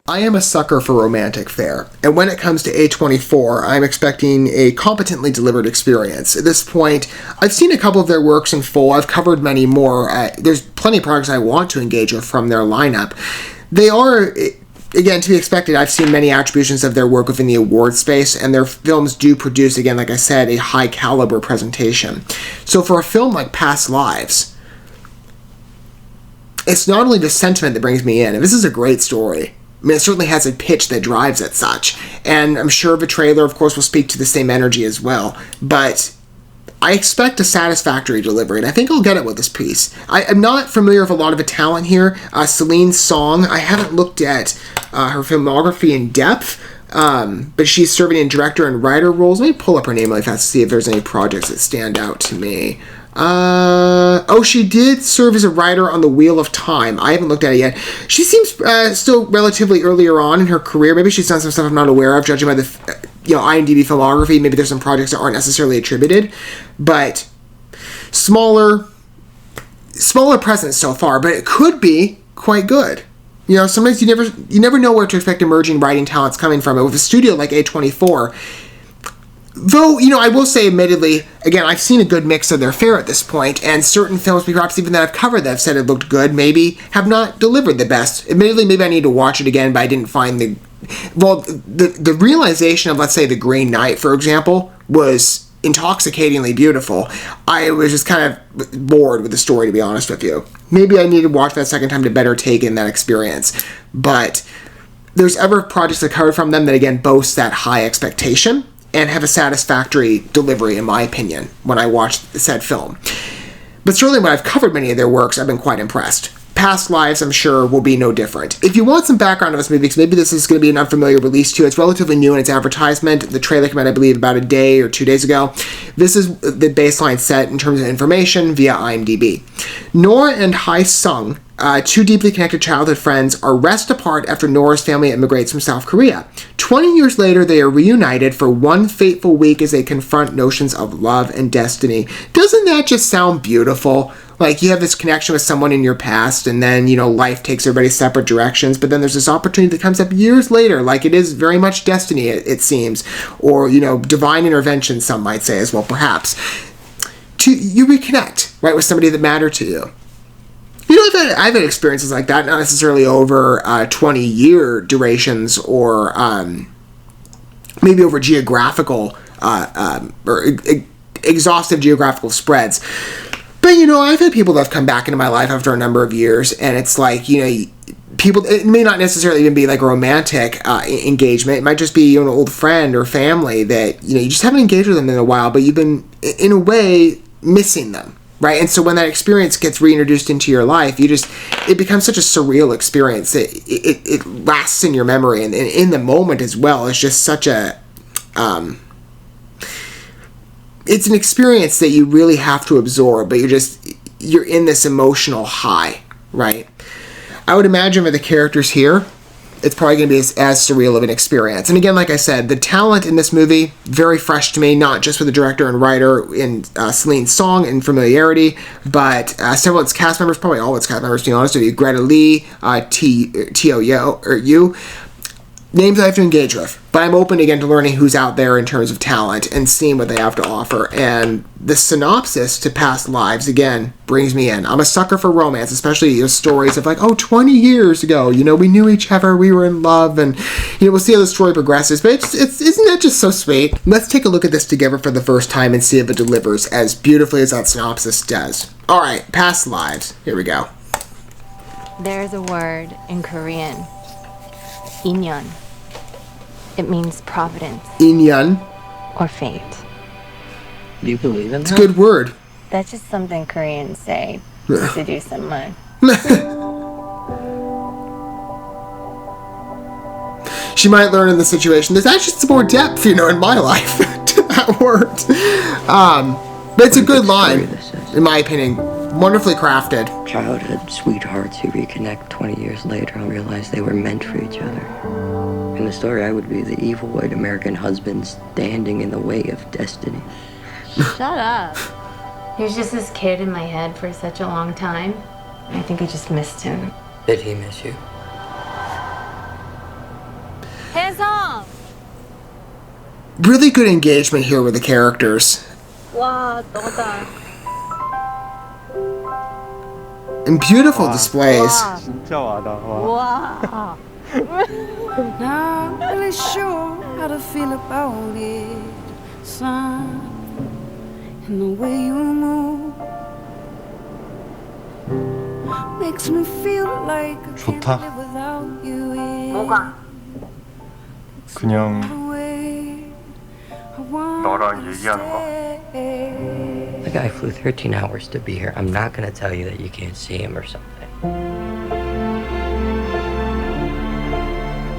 I am a sucker for romantic fare, and when it comes to A24, I'm expecting a competently delivered experience. At this point, I've seen a couple of their works in full. I've covered many more. There's plenty of projects I want to engage with from their lineup. They are, again, to be expected. I've seen many attributions of their work within the award space, and their films do produce, again, like I said, a high-caliber presentation. So for a film like Past Lives, it's not only the sentiment that brings me in. This is a great story. I mean, it certainly has a pitch that drives it such. And I'm sure the trailer, of course, will speak to the same energy as well. But I expect a satisfactory delivery, and I think I'll get it with this piece. I'm not familiar with a lot of the talent here. Celine Song, I haven't looked at her filmography in depth, but she's serving in director and writer roles. Let me pull up her name really fast to see if there's any projects that stand out to me. She did serve as a writer on The Wheel of Time. I haven't looked at it yet. She seems still relatively earlier on in her career. Maybe she's done some stuff I'm not aware of, judging by the IMDb filmography. Maybe there's some projects that aren't necessarily attributed, but smaller presence so far. But it could be quite good. Sometimes you never know where to expect emerging writing talents coming from. And with a studio like A24. Though, I will say, admittedly, again, I've seen a good mix of their fare at this point, and certain films, perhaps even that I've covered that have said it looked good, maybe have not delivered the best. Admittedly, maybe I need to watch it again, but I didn't find the realization of, let's say, The Green Knight, for example, was intoxicatingly beautiful. I was just kind of bored with the story, to be honest with you. Maybe I need to watch that second time to better take in that experience. But there's other projects I covered from them that, again, boast that high expectation and have a satisfactory delivery, in my opinion, when I watched said film. But certainly when I've covered many of their works, I've been quite impressed. Past Lives, I'm sure, will be no different. If you want some background on this movie, because maybe this is going to be an unfamiliar release to you, it's relatively new in its advertisement. The trailer came out, I believe, about a day or 2 days ago. This is the baseline set in terms of information via IMDb. Nora and Hae Sung, two deeply connected childhood friends, are wrest apart after Nora's family immigrates from South Korea. 20 years later, they are reunited for one fateful week as they confront notions of love and destiny. Doesn't that just sound beautiful? Like, you have this connection with someone in your past, and then, life takes everybody separate directions, but then there's this opportunity that comes up years later, like it is very much destiny, it seems, or, divine intervention, some might say as well, perhaps. You reconnect, right, with somebody that mattered to you. I've had experiences like that, not necessarily over 20-year durations or maybe over geographical or exhaustive geographical spreads. But, I've had people that have come back into my life after a number of years, and it's like, people, it may not necessarily even be like a romantic engagement. It might just be an old friend or family that, you just haven't engaged with them in a while, but you've been, in a way, missing them. Right, and so when that experience gets reintroduced into your life, it becomes such a surreal experience that it lasts in your memory, and in the moment as well. It's just such a, it's an experience that you really have to absorb, but you're in this emotional high, right? I would imagine for the characters here, it's probably going to be as surreal of an experience. And again, like I said, the talent in this movie, very fresh to me, not just with the director and writer in Celine Song and familiarity, but several of its cast members, probably all of its cast members, to be honest with you, Greta Lee, T.O. Names I have to engage with. But I'm open again to learning who's out there in terms of talent and seeing what they have to offer. And the synopsis to Past Lives, again, brings me in. I'm a sucker for romance, especially stories of 20 years ago, we knew each other, we were in love, and, we'll see how the story progresses. But isn't that just so sweet? Let's take a look at this together for the first time and see if it delivers as beautifully as that synopsis does. All right, Past Lives. Here we go. There's a word in Korean, inyeon. It means providence. Inyeon. Or fate. Do you believe in that? It's a good word. That's just something Koreans say to seduce someone. She might learn in the situation. There's actually some more depth, in my life to that word. But it's a good line, in my opinion. Wonderfully crafted. Childhood sweethearts who reconnect 20 years later and realize they were meant for each other. In the story, I would be the evil white American husband standing in the way of destiny. Shut up. He was just this kid in my head for such a long time. I think I just missed him. Did he miss you? Hae Sung! Really good engagement here with the characters. 와, 너다. And beautiful displays. 진짜 와닿아. 와. Not really sure how to feel about it, son. And the way you move makes me feel like I can't 좋다. live without you. 뭐가? 그냥 너랑 너랑 얘기하는 거. The guy flew 13 hours to be here. I'm not gonna tell you that you can't see him or something.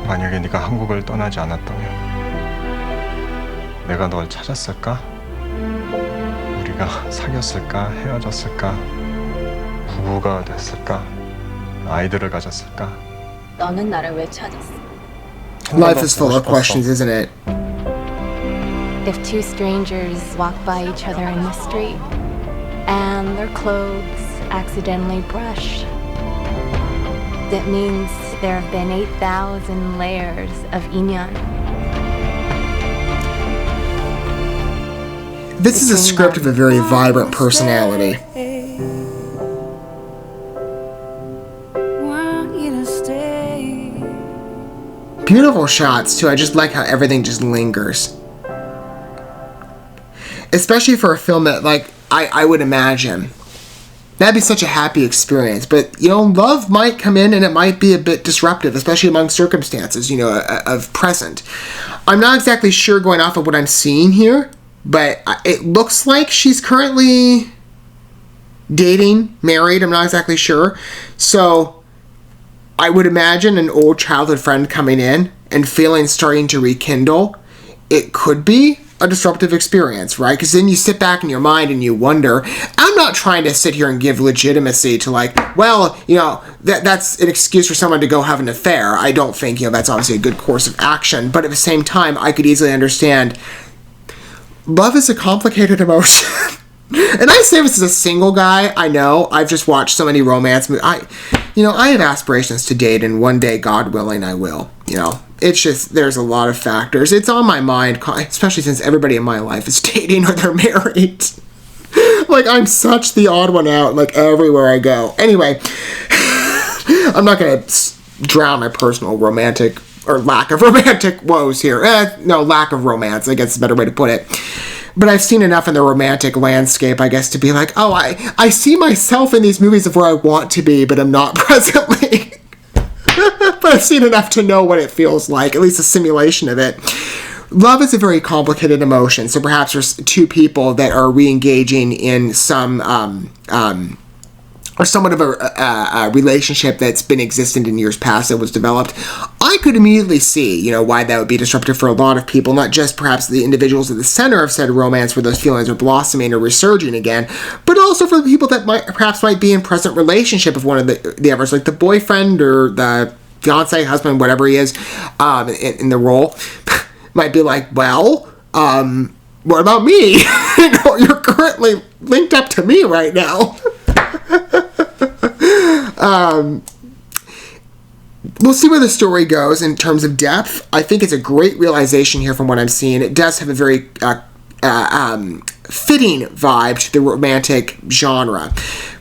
만약에 네가 한국을 떠나지 않았다면 내가 널 찾았을까? 우리가 사귀었을까? 헤어졌을까? 부부가 됐을까? 아이들을 가졌을까? 너는 나를 왜 찾았어? Life is full of questions, isn't it? If two strangers walk by each other in the street and their clothes accidentally brush, that means there have been 8,000 layers of inyan. This is a script of a very vibrant personality. Want you to stay. Beautiful shots, too. I just like how everything just lingers. Especially for a film that, like, I would imagine. That'd be such a happy experience. But, you know, love might come in and it might be a bit disruptive, especially among circumstances, you know, of present. I'm not exactly sure going off of what I'm seeing here, but it looks like she's currently dating, married, I'm not exactly sure. So I would imagine an old childhood friend coming in and feelings starting to rekindle. It could be a disruptive experience, right? Because then you sit back in your mind and you wonder. I'm not trying to sit here and give legitimacy to, like, well, you know, that's an excuse for someone to go have an affair. I don't think, you know, that's obviously a good course of action. But at the same time, I could easily understand love is a complicated emotion. And I say this as a single guy. I know. I've just watched so many romance movies. I have aspirations to date, and one day, God willing, I will. You know, it's just, there's a lot of factors. It's on my mind, especially since everybody in my life is dating or they're married. Like, I'm such the odd one out, like, everywhere I go. Anyway, I'm not going to drown my personal romantic, or lack of romantic woes here. No, lack of romance, I guess is a better way to put it. But I've seen enough in the romantic landscape, I guess, to be like, oh, I see myself in these movies of where I want to be, but I'm not presently. But I've seen enough to know what it feels like, at least a simulation of it. Love is a very complicated emotion, so perhaps there's two people that are re-engaging in some or somewhat of a relationship that's been existent in years past that was developed. I could immediately see, you know, why that would be disruptive for a lot of people, not just perhaps the individuals at the center of said romance where those feelings are blossoming or resurging again, but also for the people that might be in present relationship of one of the others, like the boyfriend or the fiance, husband, whatever he is, in the role, might be like, well, what about me? You know, you're currently linked up to me right now. We'll see where the story goes in terms of depth. I think it's a great realization here from what I'm seeing. It does have a very fitting vibe to the romantic genre.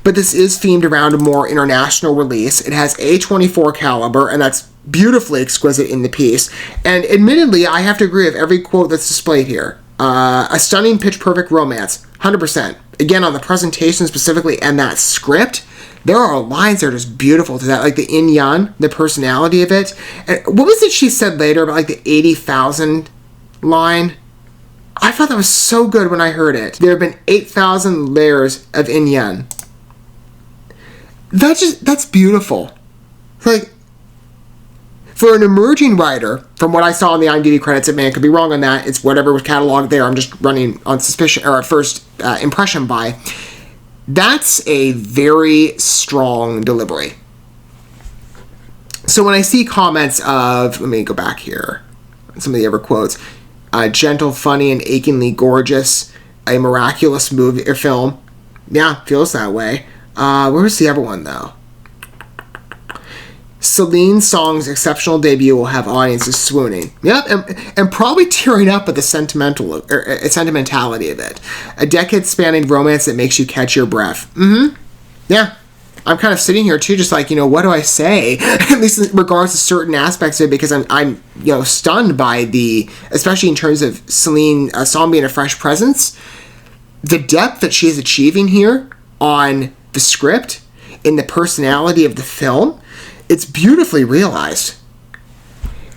But this is themed around a more international release. It has A24 caliber, and that's beautifully exquisite in the piece. And admittedly, I have to agree with every quote that's displayed here. A stunning pitch-perfect romance, 100%. Again, on the presentation specifically and that script, there are lines that are just beautiful to that, like the yin-yang, the personality of it. And what was it she said later about, like, the 80,000 line? I thought that was so good when I heard it. There have been 8,000 layers of yin-yang. That's beautiful. Like, for an emerging writer, from what I saw in the IMDb credits, it could be wrong on that. It's whatever was cataloged there. I'm just running on suspicion or first impression by. That's a very strong delivery. So when I see comments of, let me go back here, some of the other quotes, gentle, funny, and achingly gorgeous, a miraculous movie or film. Yeah, feels that way. Where's the other one, though? Celine Song's exceptional debut will have audiences swooning. Yep, and probably tearing up at the sentimentality of it. A decade-spanning romance that makes you catch your breath. Yeah. I'm kind of sitting here too, just like, what do I say? At least in regards to certain aspects of it, because I'm stunned by especially in terms of Celine Song being a fresh presence, the depth that she is achieving here on the script, in the personality of the film. It's beautifully realized.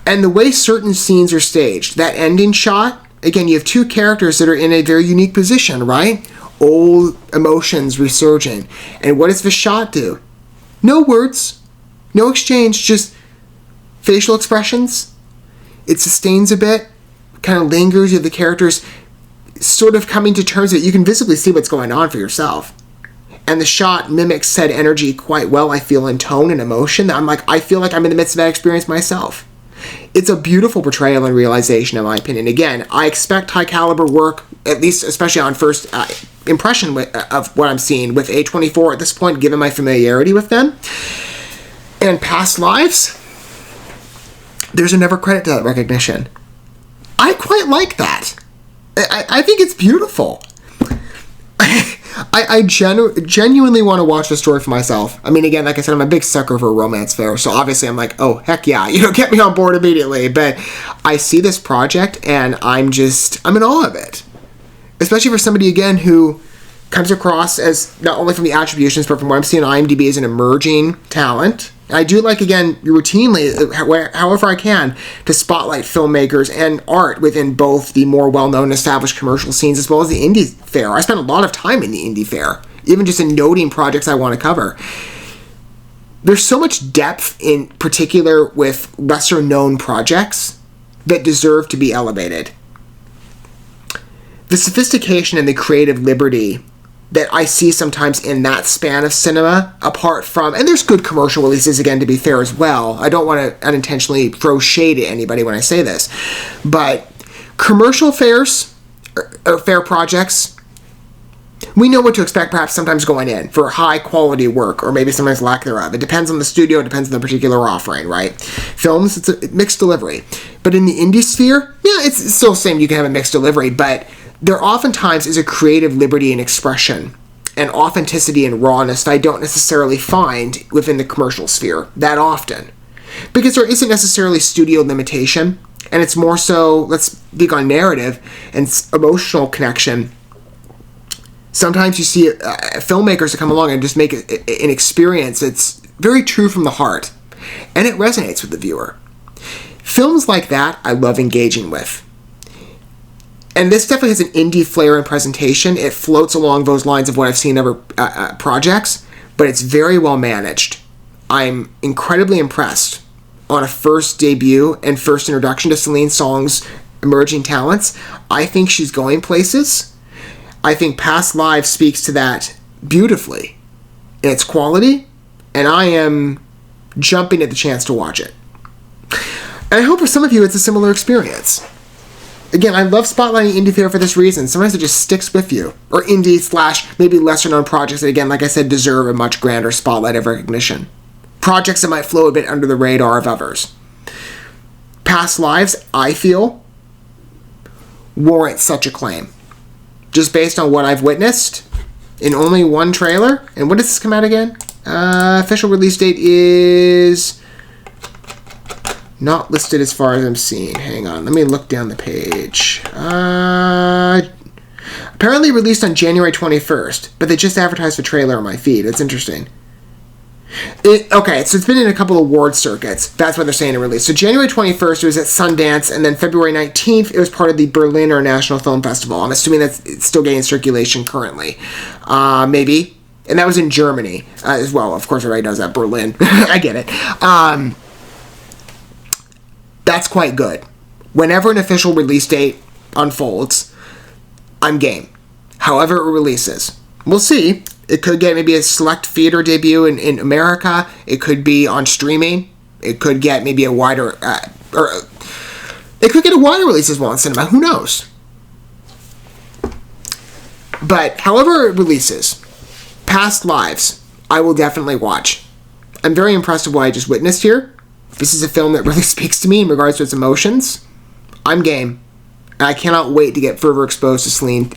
And the way certain scenes are staged, that ending shot, again, you have two characters that are in a very unique position, right? Old emotions resurging. And what does the shot do? No words, no exchange, just facial expressions. It sustains a bit, kind of lingers. You have the characters sort of coming to terms with it. You can visibly see what's going on for yourself. And the shot mimics said energy quite well, I feel, in tone and emotion. I feel like I'm in the midst of that experience myself. It's a beautiful portrayal and realization, in my opinion. Again, I expect high caliber work, at least especially on first impression of what I'm seeing with A24 at this point, given my familiarity with them. And Past Lives, there's a never credit to that recognition. I quite like that. I think it's beautiful. I genuinely want to watch the story for myself. I mean, again, like I said, I'm a big sucker for a romance fair, so obviously I'm like, oh, heck yeah, get me on board immediately. But I see this project, and I'm in awe of it. Especially for somebody, again, who comes across as, not only from the attributions, but from what I'm seeing on IMDb, as an emerging talent. I do like, again, routinely, however I can, to spotlight filmmakers and art within both the more well-known established commercial scenes as well as the indie fair. I spend a lot of time in the indie fair, even just in noting projects I want to cover. There's so much depth, in particular with lesser-known projects, that deserve to be elevated. The sophistication and the creative liberty that I see sometimes in that span of cinema, apart from, and there's good commercial releases, again, to be fair as well. I don't want to unintentionally throw shade at anybody when I say this, but commercial fairs, or fair projects, we know what to expect perhaps sometimes going in for high quality work, or maybe sometimes lack thereof. It depends on the studio, it depends on the particular offering, right? Films, it's a mixed delivery. But in the indie sphere, yeah, it's still the same, you can have a mixed delivery, but there oftentimes is a creative liberty and expression and authenticity and rawness that I don't necessarily find within the commercial sphere that often. Because there isn't necessarily studio limitation, and it's more so, let's speak on narrative and emotional connection. Sometimes you see filmmakers that come along and just make an experience that's very true from the heart, and it resonates with the viewer. Films like that I love engaging with. And this definitely has an indie flair and presentation. It floats along those lines of what I've seen in other projects, but it's very well managed. I'm incredibly impressed on a first debut and first introduction to Celine Song's emerging talents. I think she's going places. I think Past Lives speaks to that beautifully in its quality, and I am jumping at the chance to watch it. And I hope for some of you it's a similar experience. Again, I love spotlighting indie fair for this reason. Sometimes it just sticks with you. Or indie / maybe lesser known projects that, again, like I said, deserve a much grander spotlight of recognition. Projects that might flow a bit under the radar of others. Past Lives, I feel, warrant such a claim. Just based on what I've witnessed in only one trailer. And when does this come out again? Official release date is not listed as far as I'm seeing. Hang on, let me look down the page. Apparently released on January 21st, but they just advertised the trailer on my feed. It's interesting. Okay, so it's been in a couple of award circuits. That's what they're saying it released. So January 21st, it was at Sundance, and then February 19th, it was part of the Berlin International Film Festival. I'm assuming that's it's still getting circulation currently. Maybe. And that was in Germany as well. Of course, everybody knows that. Berlin. I get it. That's quite good. Whenever an official release date unfolds, I'm game. However it releases. We'll see. It could get maybe a select theater debut in America. It could be on streaming. It could get maybe a wider... or it could get a wider release as well in cinema. Who knows? But however it releases, Past Lives, I will definitely watch. I'm very impressed with what I just witnessed here. If this is a film that really speaks to me in regards to its emotions, I'm game. And I cannot wait to get further exposed to Celine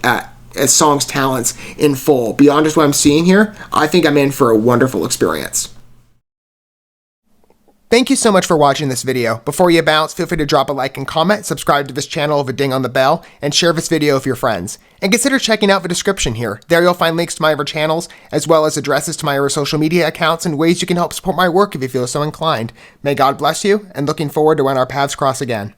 Song's talents in full. Beyond just what I'm seeing here, I think I'm in for a wonderful experience. Thank you so much for watching this video. Before you bounce, feel free to drop a like and comment, subscribe to this channel with a ding on the bell, and share this video with your friends. And consider checking out the description here. There you'll find links to my other channels, as well as addresses to my other social media accounts and ways you can help support my work if you feel so inclined. May God bless you, and looking forward to when our paths cross again.